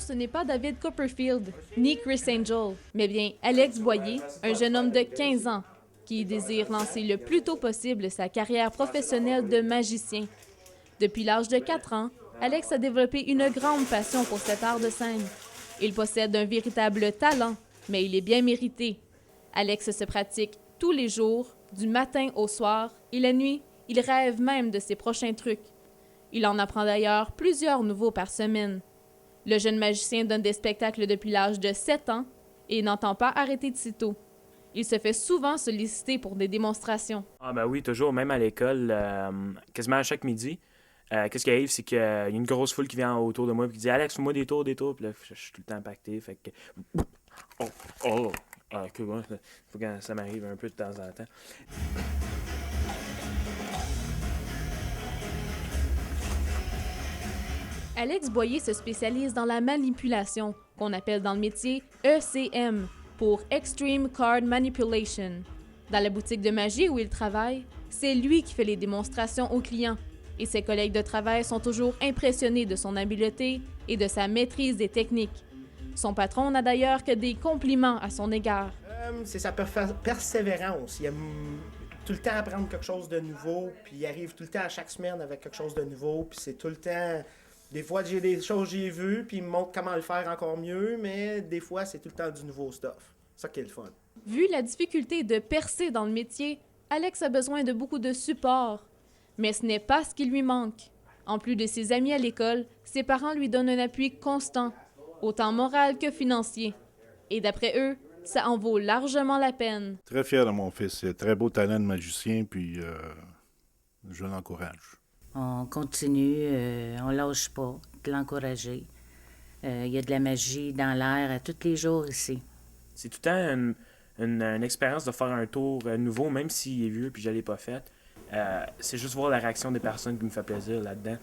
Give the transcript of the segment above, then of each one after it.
ce n'est pas David Copperfield, ni Chris Angel, mais bien Alex Boyer, un jeune homme de 15 ans, qui désire lancer le plus tôt possible sa carrière professionnelle de magicien. Depuis l'âge de 4 ans, Alex a développé une grande passion pour cet art de scène. Il possède un véritable talent, mais il est bien mérité. Alex se pratique tous les jours, du matin au soir, et la nuit, il rêve même de ses prochains trucs. Il en apprend d'ailleurs plusieurs nouveaux par semaine. Le jeune magicien donne des spectacles depuis l'âge de 7 ans et n'entend pas arrêter de sitôt. Il se fait souvent solliciter pour des démonstrations. Ah ben oui, toujours, même à l'école, quasiment à chaque midi. Qu'est-ce qui arrive, c'est qu'il y a une grosse foule qui vient autour de moi et qui dit « Alex, fais-moi des tours. » Puis là, je suis tout le temps impacté, fait que... Oh! Ah, que bon, faut que ça m'arrive un peu de temps en temps. Alex Boyer se spécialise dans la manipulation, qu'on appelle dans le métier ECM, pour Extreme Card Manipulation. Dans la boutique de magie où il travaille, c'est lui qui fait les démonstrations aux clients, et ses collègues de travail sont toujours impressionnés de son habileté et de sa maîtrise des techniques. Son patron n'a d'ailleurs que des compliments à son égard. C'est sa persévérance. Il aime tout le temps apprendre quelque chose de nouveau, puis il arrive tout le temps à chaque semaine avec quelque chose de nouveau, puis c'est tout le temps... Des fois, j'ai des choses que j'ai vues, puis il me montre comment le faire encore mieux, mais des fois, c'est tout le temps du nouveau stuff. C'est ça qui est le fun. Vu la difficulté de percer dans le métier, Alex a besoin de beaucoup de support. Mais ce n'est pas ce qui lui manque. En plus de ses amis à l'école, ses parents lui donnent un appui constant, autant moral que financier. Et d'après eux, ça en vaut largement la peine. Très fier de mon fils. Il a très beau talent de magicien, puis je l'encourage. On continue, on lâche pas de l'encourager. Il y a de la magie dans l'air à tous les jours ici. C'est tout le temps une expérience de faire un tour nouveau, même s'il est vieux puis je ne l'ai pas fait. C'est juste voir la réaction des personnes qui me fait plaisir là-dedans.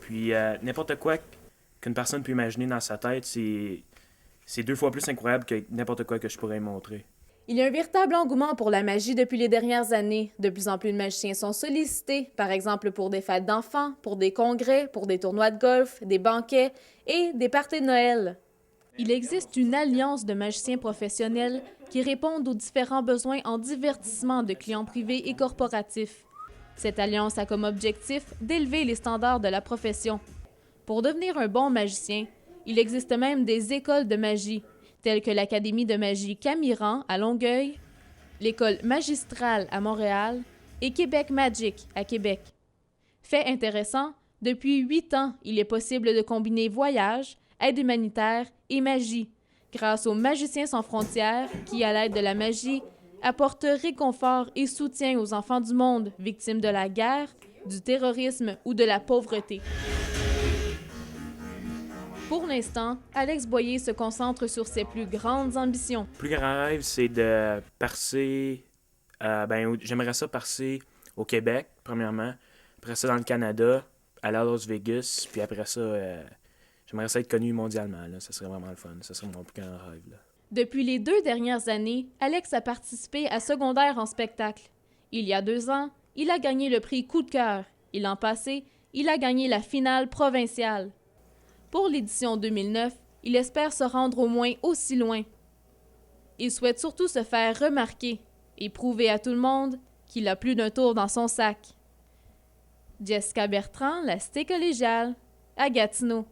Puis n'importe quoi qu'une personne peut imaginer dans sa tête, c'est 2 fois plus incroyable que n'importe quoi que je pourrais montrer. Il y a un véritable engouement pour la magie depuis les dernières années. De plus en plus de magiciens sont sollicités, par exemple pour des fêtes d'enfants, pour des congrès, pour des tournois de golf, des banquets et des parties de Noël. Il existe une alliance de magiciens professionnels qui répondent aux différents besoins en divertissement de clients privés et corporatifs. Cette alliance a comme objectif d'élever les standards de la profession. Pour devenir un bon magicien, il existe même des écoles de magie, telles que l'Académie de magie Camiran à Longueuil, l'École magistrale à Montréal et Québec Magic à Québec. Fait intéressant, depuis 8 ans, il est possible de combiner voyage, aide humanitaire et magie, grâce aux Magiciens sans frontières qui, à l'aide de la magie, apportent réconfort et soutien aux enfants du monde victimes de la guerre, du terrorisme ou de la pauvreté. Pour l'instant, Alex Boyer se concentre sur ses plus grandes ambitions. Le plus grand rêve, c'est de percer... j'aimerais ça percer au Québec, premièrement. Après ça, dans le Canada, aller à Las Vegas. Puis après ça, j'aimerais ça être connu mondialement. Là. Ça serait vraiment le fun. Ça serait mon plus grand rêve. Là. Depuis les 2 dernières années, Alex a participé à Secondaire en spectacle. Il y a 2 ans, il a gagné le prix Coup de cœur. Et l'an passé, il a gagné la finale provinciale. Pour l'édition 2009, il espère se rendre au moins aussi loin. Il souhaite surtout se faire remarquer et prouver à tout le monde qu'il a plus d'un tour dans son sac. Jessica Bertrand, La Cité collégiale, à Gatineau.